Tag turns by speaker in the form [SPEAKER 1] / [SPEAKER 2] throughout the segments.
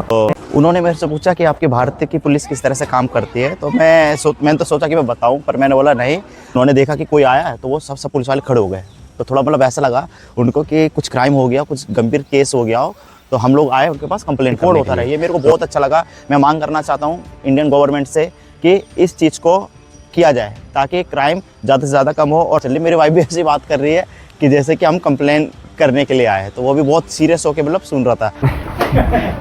[SPEAKER 1] तो उन्होंने मेरे से पूछा कि आपकी भारत की पुलिस किस तरह से काम करती है, तो मैंने तो सोचा कि मैं बताऊं, पर मैंने बोला नहीं। उन्होंने देखा कि कोई आया है तो वो सब पुलिस वाले खड़े हो गए। तो थोड़ा मतलब ऐसा लगा उनको कि कुछ क्राइम हो गया, कुछ गंभीर केस हो गया हो, तो हम लोग आए उनके पास कंप्लेंट कोड होता रहे। ये मेरे को बहुत अच्छा लगा। मैं मांग करना चाहता हूँ इंडियन गवर्नमेंट से कि इस चीज़ को किया जाए ताकि क्राइम ज़्यादा से ज़्यादा कम हो। और चलिए, मेरी वाइफ भी ऐसी बात कर रही है कि जैसे कि हम कंप्लेन करने के लिए आए हैं, तो वो भी बहुत सीरियस होकर मतलब सुन रहा था।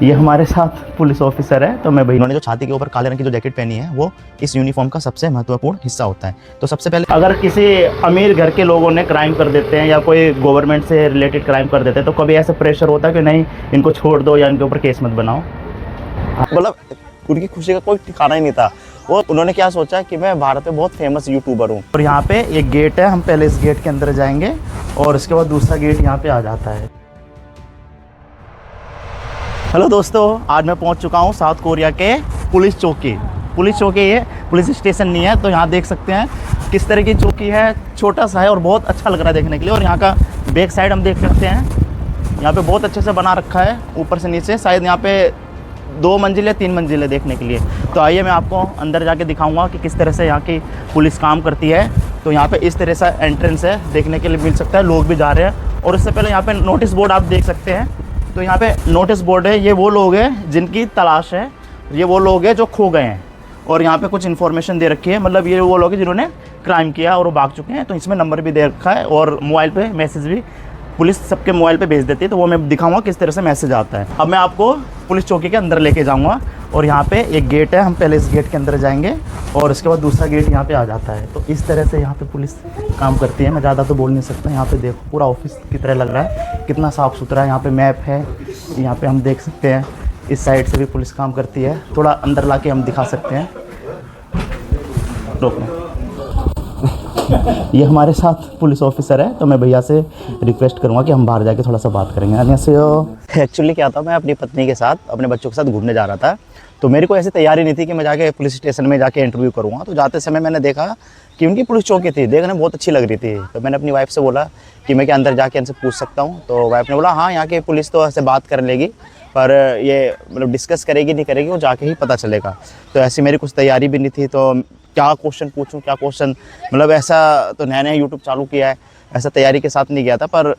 [SPEAKER 1] ये हमारे साथ पुलिस ऑफिसर है। तो मैं भाई, इन्होंने जो छाती के ऊपर काले रंग की जो जैकेट पहनी है वो इस यूनिफॉर्म का सबसे महत्वपूर्ण हिस्सा होता है। तो सबसे पहले, अगर किसी अमीर घर के लोगों ने क्राइम कर देते हैं या कोई गवर्नमेंट से रिलेटेड क्राइम कर देते हैं, तो कभी ऐसा प्रेशर होता है कि नहीं इनको छोड़ दो या इनके ऊपर केस मत बनाओ? मतलब उनकी खुशी का कोई ठिकाना ही नहीं था। वो उन्होंने क्या सोचा कि मैं भारत में बहुत फेमस यूट्यूबर हूँ। और यहाँ पे एक गेट है, हम पहले इस गेट के अंदर जाएंगे और उसके बाद दूसरा गेट यहाँ पे आ जाता है। हेलो दोस्तों, आज मैं पहुँच चुका हूँ साउथ कोरिया के पुलिस चौकी। पुलिस चौकी, ये पुलिस स्टेशन नहीं है। तो यहाँ देख सकते हैं किस तरह की चौकी है, छोटा सा है और बहुत अच्छा लग रहा है देखने के लिए। और यहाँ का बैक साइड हम देख सकते हैं, यहाँ पे बहुत अच्छे से बना रखा है ऊपर से नीचे। शायद यहाँ पे 2 मंजिल या 3 मंजिल है देखने के लिए। तो आइए मैं आपको अंदर जाके दिखाऊंगा कि किस तरह से यहाँ की पुलिस काम करती है। तो यहाँ पे इस तरह से एंट्रेंस है, देखने के लिए मिल सकता है, लोग भी जा रहे हैं। और इससे पहले यहाँ पे नोटिस बोर्ड आप देख सकते हैं। तो यहाँ पे नोटिस बोर्ड है, ये वो लोग हैं जिनकी तलाश है, ये वो लोग हैं जो खो गए हैं। और यहाँ पे कुछ इन्फॉर्मेशन दे रखी है, मतलब ये वो लोग हैं जिन्होंने क्राइम किया और वो भाग चुके हैं। तो इसमें नंबर भी दे रखा है और मोबाइल पे मैसेज भी पुलिस सबके मोबाइल पे भेज देती है। तो वो मैं दिखाऊंगा किस तरह से मैसेज आता है। अब मैं आपको पुलिस चौकी के अंदर लेके जाऊंगा और यहाँ पे एक गेट है, हम पहले इस गेट के अंदर जाएंगे और उसके बाद दूसरा गेट यहाँ पे आ जाता है। तो इस तरह से यहाँ पे पुलिस काम करती है। मैं ज़्यादा तो बोल नहीं सकता। यहाँ पे देखो पूरा ऑफिस की तरह लग रहा है, कितना साफ़ सुथरा है। यहाँ पे मैप है, यहाँ पे हम देख सकते हैं इस साइड से भी पुलिस काम करती है। थोड़ा अंदर ला के हम दिखा सकते हैं। रोको, ये हमारे साथ पुलिस ऑफिसर है। तो मैं भैया से रिक्वेस्ट करूंगा कि हम बाहर जाके थोड़ा सा बात करेंगे। एक्चुअली क्या था, मैं अपनी पत्नी के साथ, अपने बच्चों के साथ घूमने जा रहा था। तो मेरे को ऐसी तैयारी नहीं थी कि मैं जाके पुलिस स्टेशन में जाके इंटरव्यू करूँगा। तो जाते समय मैंने देखा कि उनकी पुलिस चौकी थी, देखने बहुत अच्छी लग रही थी। तो मैंने अपनी वाइफ से बोला कि मैं क्या अंदर जाके इनसे पूछ सकता हूँ? तो वाइफ ने बोला हाँ, यहाँ की पुलिस तो ऐसे बात कर लेगी, पर ये मतलब डिस्कस करेगी नहीं करेगी, वो जाके ही पता चलेगा। तो ऐसी मेरी कुछ तैयारी भी नहीं थी। तो क्या क्वेश्चन पूछूं, क्या क्वेश्चन, मतलब ऐसा तो नया नया यूट्यूब चालू किया है, ऐसा तैयारी के साथ नहीं गया था। पर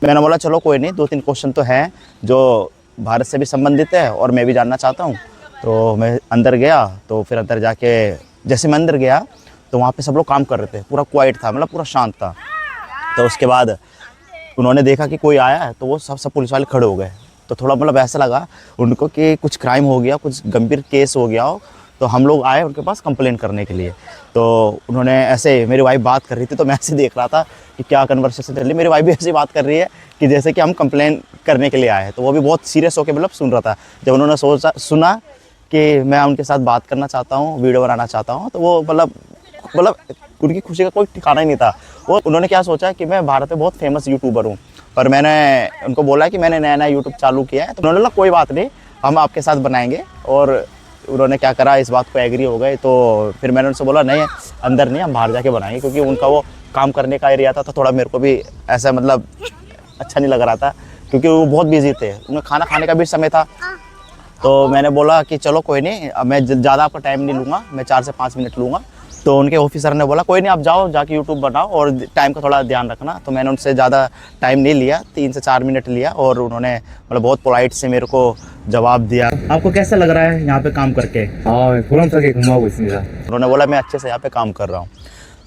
[SPEAKER 1] मैंने बोला चलो कोई नहीं, 2-3 क्वेश्चन तो हैं जो भारत से भी संबंधित है और मैं भी जानना चाहता हूँ। तो मैं अंदर गया। तो फिर अंदर जाके जैसे मैं अंदर गया तो वहाँ पे सब लोग काम कर रहे थे, पूरा क्वाइट था, मतलब पूरा शांत था। तो उसके बाद उन्होंने देखा कि कोई आया है तो वो सब पुलिस वाले खड़े हो गए। तो थोड़ा मतलब ऐसा लगा उनको कि कुछ क्राइम हो गया, कुछ गंभीर केस हो गया हो, तो हम लोग आए उनके पास कंप्लेन करने के लिए। तो उन्होंने ऐसे, मेरी वाइफ बात कर रही थी तो मैं ऐसे देख रहा था कि क्या कन्वर्सेशन चल रही है। मेरी वाइफ भी ऐसी बात कर रही है कि जैसे कि हम कंप्लेन करने के लिए आए हैं। तो वो भी बहुत सीरियस होकर मतलब सुन रहा था। जब उन्होंने सुना कि मैं उनके साथ बात करना चाहता हूँ, वीडियो बनाना चाहता हूँ, तो वो मतलब उनकी खुशी का कोई ठिकाना ही नहीं था। वो उन्होंने क्या सोचा कि मैं भारत में बहुत फेमस यूट्यूबर हूँ। पर मैंने उनको बोला कि मैंने नया नया यूट्यूब चालू किया है। तो उन्होंने बोला कोई बात नहीं, हम आपके साथ बनाएंगे। और उन्होंने क्या करा, इस बात को एग्री हो गए। तो फिर मैंने उनसे बोला नहीं, अंदर नहीं, हम बाहर जाके बनाएंगे, क्योंकि उनका वो काम करने का एरिया था। तो थोड़ा मेरे को भी ऐसा मतलब अच्छा नहीं लग रहा था, क्योंकि वो बहुत बिजी थे, उन्हें खाना खाने का भी समय था। तो मैंने बोला कि चलो कोई नहीं, मैं ज़्यादा आपका टाइम नहीं लूँगा, मैं 4 से 5 मिनट लूँगा। तो उनके ऑफिसर ने बोला कोई नहीं, आप जाओ जाके यूट्यूब बनाओ और टाइम का थोड़ा ध्यान रखना। तो मैंने उनसे ज़्यादा टाइम नहीं लिया, 3 से 4 मिनट लिया और उन्होंने मतलब बहुत पोलाइट से मेरे को जवाब दिया। आपको कैसा लग रहा है यहाँ पे काम करके? उन्होंने बोला मैं अच्छे से यहाँ पे काम कर रहा हूँ।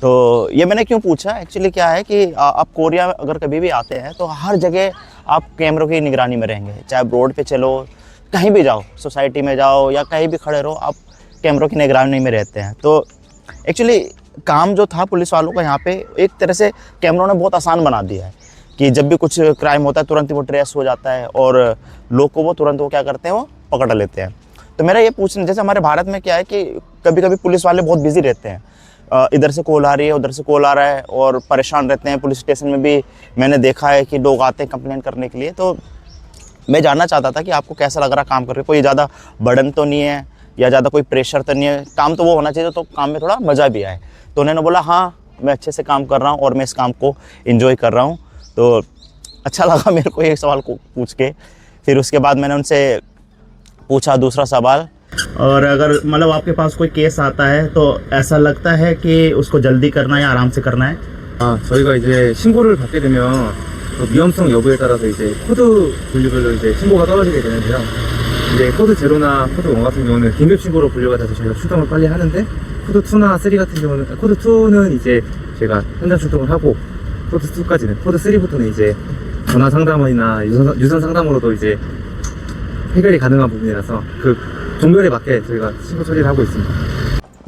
[SPEAKER 1] तो ये मैंने क्यों पूछा, एक्चुअली क्या है कि आप कोरिया अगर कभी भी आते हैं तो हर जगह आप कैमरों की निगरानी में रहेंगे। चाहे रोड पे चलो, कहीं भी जाओ, सोसाइटी में जाओ या कहीं भी खड़े रहो, आप कैमरों की निगरानी में रहते हैं। तो एक्चुअली काम जो था पुलिस वालों का यहाँ पे, एक तरह से कैमरों ने बहुत आसान बना दिया है कि जब भी कुछ क्राइम होता है तुरंत ही वो ट्रेस हो जाता है और लोग को वो तुरंत वो क्या करते हैं, वो पकड़ लेते हैं। तो मेरा ये पूछना, जैसे हमारे भारत में क्या है कि कभी कभी पुलिस वाले बहुत बिजी रहते हैं, इधर से कॉल आ रही है, उधर से कॉल आ रहा है और परेशान रहते हैं। पुलिस स्टेशन में भी मैंने देखा है कि लोग आते हैं कंप्लेन करने के लिए। तो मैं जानना चाहता था कि आपको कैसा लग रहा काम कर रहे, कोई ज़्यादा बर्डन तो नहीं है या ज़्यादा कोई प्रेशर तो नहीं है, काम तो वो होना चाहिए तो काम में थोड़ा मज़ा भी आए। तो उन्होंने बोला हाँ, मैं अच्छे से काम कर रहा हूँ और मैं इस काम को एंजॉय कर रहा हूँ। तो अच्छा लगा मेरे को एक सवाल को पूछ के। फिर उसके बाद मैंने उनसे पूछा दूसरा सवाल, और अगर मतलब आपके पास कोई केस आता है तो ऐसा लगता है कि उसको जल्दी करना है या आराम से करना है?
[SPEAKER 2] 저희가 이제 신고를 받게 되면 그 위험성 여부에 따라서 이제 코드 분류별로 이제 신고가 떨어지게 되는데요. 이제 코드 제로나 코드 1 같은 경우는 긴급 신고로 분류가 돼서 저희가 출동을 빨리 하는데, 코드 2나 3 같은 경우는, 코드 2는 이제 제가 현장 출동을 하고, 코드 2까지는, 코드 3부터는 이제 전화 상담이나 유선 상담으로도 이제 해결이 가능한 부분이라서 그 종별에 맞게 저희가 신고 처리를 하고 있습니다.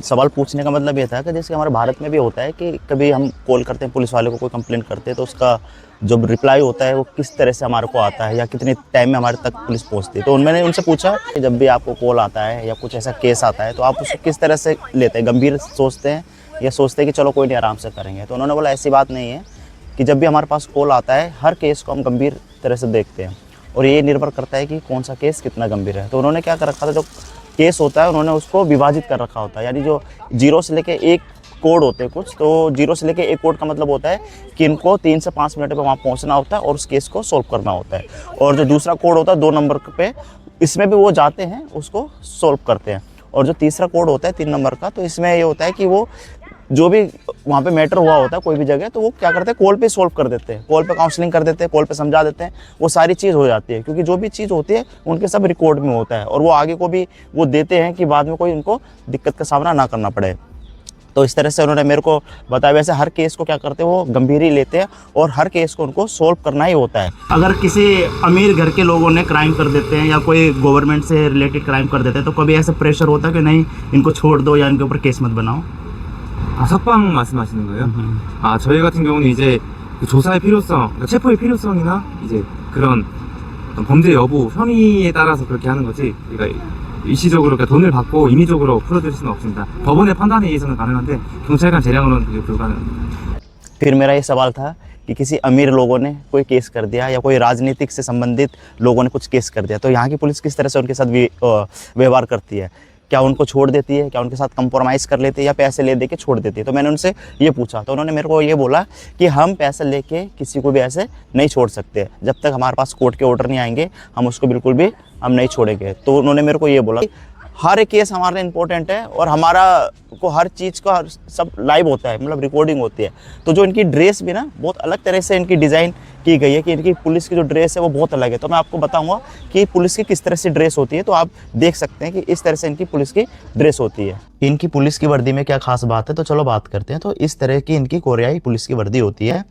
[SPEAKER 1] सवाल पूछने का मतलब ये था कि जैसे हमारे भारत में भी होता है कि कभी हम कॉल करते हैं पुलिस वाले को, कोई कंप्लेंट करते हैं, तो उसका जो रिप्लाई होता है वो किस तरह से हमारे को आता है या कितने टाइम में हमारे तक पुलिस पहुंचती है। तो मैंने उनसे पूछा कि जब भी आपको कॉल आता है या कुछ ऐसा केस आता है तो आप उसको किस तरह से लेते हैं, गंभीर सोचते हैं या सोचते हैं कि चलो कोई नहीं आराम से करेंगे? तो उन्होंने बोला ऐसी बात नहीं है कि जब भी हमारे पास कॉल आता है हर केस को हम गंभीर तरह से देखते हैं, और ये निर्भर करता है कि कौन सा केस कितना गंभीर है। तो उन्होंने क्या कर रखा था, जो केस होता है उन्होंने उसको विभाजित कर रखा होता है, यानी जो 0 से लेके 1 कोड होते हैं कुछ, तो 0 से लेके 1 कोड का मतलब होता है कि इनको 3 से 5 मिनट में वहाँ पहुँचना होता है और उस केस को सॉल्व करना होता है। और जो दूसरा कोड होता है 2 नंबर पे, इसमें भी वो जाते हैं उसको सॉल्व करते हैं। और जो तीसरा कोड होता है 3 नंबर का, तो इसमें ये होता है कि वो जो भी वहाँ पे मैटर हुआ होता है कोई भी जगह, तो वो क्या करते हैं कॉल पे सॉल्व कर देते हैं, कॉल पे काउंसलिंग कर देते हैं, कॉल पे समझा देते हैं, वो सारी चीज़ हो जाती है। क्योंकि जो भी चीज़ होती है उनके सब रिकॉर्ड में होता है और वो आगे को भी वो देते हैं कि बाद में कोई उनको दिक्कत का सामना ना करना पड़े। तो इस तरह से उन्होंने मेरे को बताया। वैसे हर केस को क्या करते हैं वो गंभीर ही लेते हैं और हर केस को उनको सॉल्व करना ही होता है। अगर किसी अमीर घर के लोगों ने क्राइम कर देते हैं या कोई गवर्नमेंट से रिलेटेड क्राइम कर देते हैं, तो कभी ऐसा प्रेशर होता है कि नहीं इनको छोड़ दो या इनके ऊपर केस मत बनाओ?
[SPEAKER 2] 석방 말씀하시는 거예요? 저희 같은 경우는 이제 그 조사의 필요성, 그러니까 체포의 필요성이나 이제 그런 어떤 범죄 여부, 혐의에 따라서 그렇게 하는 거지, 그러니까 일시적으로 그러니까 돈을 받고 임의적으로 풀어줄 수는 없습니다. 법원의 판단에 의해서는 가능한데 경찰관 재량으로는 그게 불가능합니다.
[SPEAKER 1] फिर मेरा ये सवाल था कि किसी अमीर लोगों ने कोई केस कर दिया या कोई राजनीतिक से संबंधित लोगों ने कुछ केस कर दिया, तो यहाँ की पुलिस किस तरह से उनके साथ व्यवहार करती है? क्या उनको छोड़ देती है, क्या उनके साथ कंप्रोमाइज़ कर लेती है या पैसे ले दे के छोड़ देती है? तो मैंने उनसे ये पूछा, तो उन्होंने मेरे को ये बोला कि हम पैसे लेके किसी को भी ऐसे नहीं छोड़ सकते, जब तक हमारे पास कोर्ट के ऑर्डर नहीं आएंगे हम उसको बिल्कुल भी हम नहीं छोड़ेंगे। तो उन्होंने मेरे को ये बोला कि हर एक केस हमारे लिए इम्पोर्टेंट है और हमारा को हर चीज़ का सब लाइव होता है, मतलब रिकॉर्डिंग होती है। तो जो इनकी ड्रेस भी ना बहुत अलग तरह से इनकी डिज़ाइन की गई है कि इनकी पुलिस की जो ड्रेस है वो बहुत अलग है। तो मैं आपको बताऊंगा कि पुलिस की किस तरह से ड्रेस होती है, तो आप देख सकते हैं कि इस तरह से इनकी पुलिस की ड्रेस होती है। इनकी पुलिस की वर्दी में क्या खास बात है, तो चलो बात करते हैं। तो इस तरह की इनकी कोरियाई पुलिस की वर्दी होती है।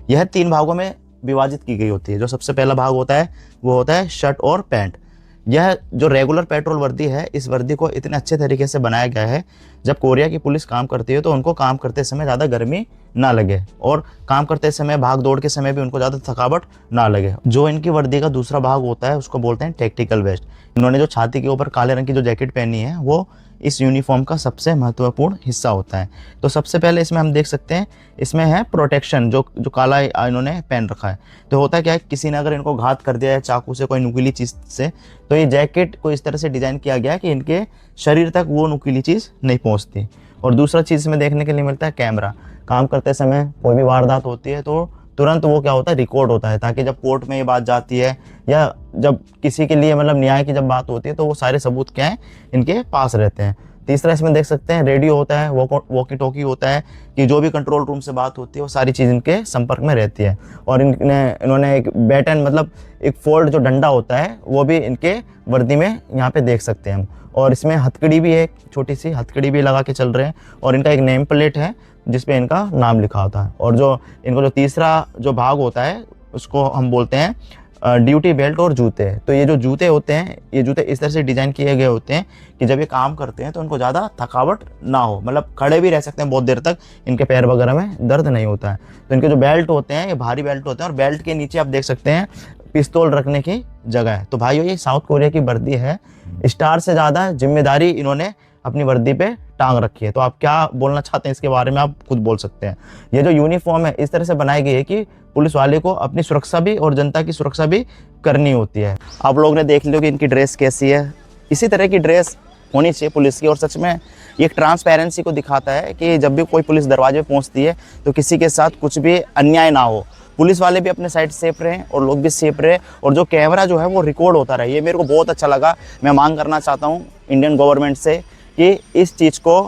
[SPEAKER 1] यह 3 भागों में विभाजित की गई होती है। जो सबसे पहला भाग होता है वो होता है शर्ट और पैंट। यह जो रेगुलर पेट्रोल वर्दी है, इस वर्दी को इतने अच्छे तरीके से बनाया गया है, जब कोरिया की पुलिस काम करती है तो उनको काम करते समय ज़्यादा गर्मी ना लगे और काम करते समय भाग दौड़ के समय भी उनको ज़्यादा थकावट ना लगे। जो इनकी वर्दी का दूसरा भाग होता है उसको बोलते हैं टैक्टिकल वेस्ट। इन्होंने जो छाती के ऊपर काले रंग की जो जैकेट पहनी है वो इस यूनिफॉर्म का सबसे महत्वपूर्ण हिस्सा होता है। तो सबसे पहले इसमें हम देख सकते हैं, इसमें है प्रोटेक्शन, जो काला इन्होंने पहन रखा है। तो होता क्या है, किसी ने अगर इनको घात कर दिया है चाकू से, कोई नुकीली चीज़ से, तो ये जैकेट को इस तरह से डिज़ाइन किया गया है कि इनके शरीर तक वो नुकीली चीज़ नहीं पहुंचती। और दूसरा चीज़ इसमें देखने के लिए मिलता है कैमरा। काम करते समय कोई भी वारदात होती है तो तुरंत वो क्या होता है, रिकॉर्ड होता है, ताकि जब कोर्ट में ये बात जाती है या जब किसी के लिए मतलब न्याय की जब बात होती है तो वो सारे सबूत क्या हैं, इनके पास रहते हैं। तीसरा इसमें देख सकते हैं रेडियो होता है, वॉकी टॉकी होता है कि जो भी कंट्रोल रूम से बात होती है वो सारी चीज़ इनके संपर्क में रहती है। और इन्होंने एक बैटन, मतलब एक फोल्ड जो डंडा होता है वो भी इनके वर्दी में यहाँ पे देख सकते हैं हम। और इसमें हथकड़ी भी है, छोटी सी हथकड़ी भी लगा के चल रहे हैं और इनका एक नेम प्लेट है जिसपे इनका नाम लिखा होता है। और जो इनको जो तीसरा जो भाग होता है उसको हम बोलते हैं ड्यूटी बेल्ट और जूते। तो ये जो जूते होते हैं, ये जूते इस तरह से डिज़ाइन किए गए होते हैं कि जब ये काम करते हैं तो उनको ज़्यादा थकावट ना हो, मतलब खड़े भी रह सकते हैं बहुत देर तक, इनके पैर वगैरह में दर्द नहीं होता है। तो इनके जो बेल्ट होते हैं ये भारी बेल्ट होते हैं और बेल्ट के नीचे आप देख सकते हैं पिस्तौल रखने की जगह है। तो भाइयों ये साउथ कोरिया की वर्दी है। स्टार से ज़्यादा जिम्मेदारी इन्होंने अपनी वर्दी पे टांग रखी है। तो आप क्या बोलना चाहते हैं इसके बारे में, आप खुद बोल सकते हैं। ये जो यूनिफॉर्म है इस तरह से बनाई गई है कि पुलिस वाले को अपनी सुरक्षा भी और जनता की सुरक्षा भी करनी होती है। आप लोग ने देख लियो कि इनकी ड्रेस कैसी है। इसी तरह की ड्रेस होनी चाहिए पुलिस की। और सच में ये एक ट्रांसपेरेंसी को दिखाता है कि जब भी कोई पुलिस दरवाजे पे पहुंचती है तो किसी के साथ कुछ भी अन्याय ना हो। पुलिस वाले भी अपने साइड सेफ रहें और लोग भी सेफ रहे, और जो कैमरा जो है वो रिकॉर्ड होता रहे, ये मेरे को बहुत अच्छा लगा। मैं मांग करना चाहता हूँ इंडियन गवर्नमेंट से कि इस चीज़ को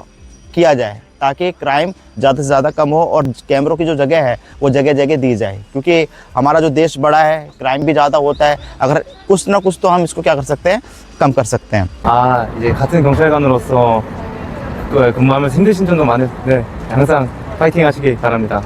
[SPEAKER 1] किया जाए ताकि क्राइम ज़्यादा से ज़्यादा कम हो और कैमरों की जो जगह है वो जगह जगह दी जाए, क्योंकि हमारा जो देश बड़ा है, क्राइम भी ज़्यादा होता है। अगर कुछ ना कुछ तो हम इसको क्या कर सकते हैं, कम कर सकते हैं।
[SPEAKER 2] 이제 같은 경찰관으로서 근무하면서 힘드신 점도 많을 텐데 항상 파이팅 하시기 바랍니다.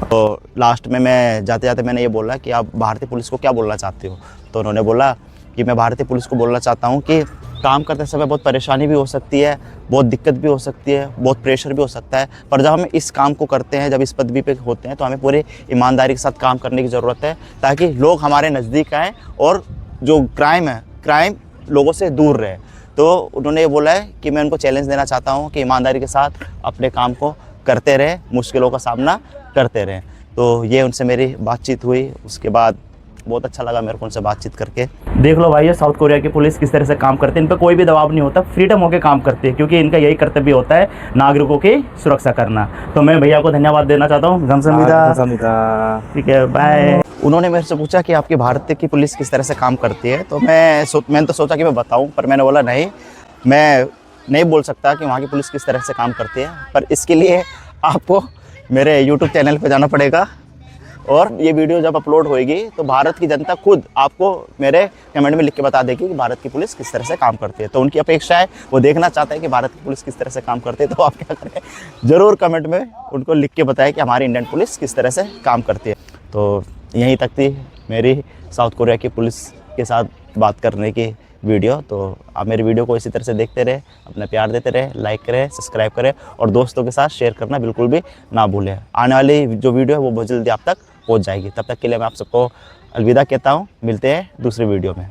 [SPEAKER 1] तो लास्ट में मैं जाते जाते मैंने ये बोला कि आप भारतीय पुलिस को क्या बोलना चाहते हो, तो उन्होंने बोला कि मैं भारतीय पुलिस को बोलना चाहता हूँ कि काम करते समय बहुत परेशानी भी हो सकती है, बहुत दिक्कत भी हो सकती है, बहुत प्रेशर भी हो सकता है, पर जब हम इस काम को करते हैं, जब इस पदवी पे होते हैं, तो हमें पूरी ईमानदारी के साथ काम करने की ज़रूरत है ताकि लोग हमारे नज़दीक आएँ और जो क्राइम है, क्राइम लोगों से दूर रहे। तो उन्होंने ये बोला है कि मैं उनको चैलेंज देना चाहता हूँ कि ईमानदारी के साथ अपने काम को करते रहें, मुश्किलों का सामना करते रहें। तो ये उनसे मेरी बातचीत हुई, उसके बाद बहुत अच्छा लगा मेरे को उनसे बातचीत करके। देख लो भाई, ये साउथ कोरिया की पुलिस किस तरह से काम करती है, इन पर कोई भी दबाव नहीं होता, फ्रीडम होकर काम करती है, क्योंकि इनका यही कर्तव्य होता है नागरिकों की सुरक्षा करना। तो मैं भैया को धन्यवाद देना चाहता हूँ।
[SPEAKER 2] 감사합니다.
[SPEAKER 1] ठीक है, बाय। उन्होंने मेरे से पूछा कि आपकी भारत की पुलिस किस तरह से काम करती है, तो मैंने तो सोचा कि मैं बताऊं, पर मैंने बोला नहीं, मैं नहीं बोल सकता कि वहाँ की पुलिस किस तरह से काम करती है, पर इसके लिए आपको मेरे YouTube चैनल पे जाना पड़ेगा और ये वीडियो जब अपलोड होएगी तो भारत की जनता खुद आपको मेरे कमेंट में लिख के बता देगी कि भारत की पुलिस किस तरह से काम करती है। तो उनकी अपेक्षा है, वो देखना चाहते हैं कि भारत की पुलिस किस तरह से काम करती है। तो आप क्या करें, ज़रूर कमेंट में उनको लिख के बताएं कि हमारी इंडियन पुलिस किस तरह से काम करती है। तो यहीं तक थी मेरी साउथ कोरिया की पुलिस के साथ बात करने की वीडियो। तो आप मेरी वीडियो को इसी तरह से देखते रहे, अपना प्यार देते रहे, लाइक करें, सब्सक्राइब करें और दोस्तों के साथ शेयर करना बिल्कुल भी ना भूलें। आने वाली जो वीडियो है वो बहुत जल्दी आप तक पहुंच जाएगी। तब तक के लिए मैं आप सबको अलविदा कहता हूं, मिलते हैं दूसरी वीडियो में।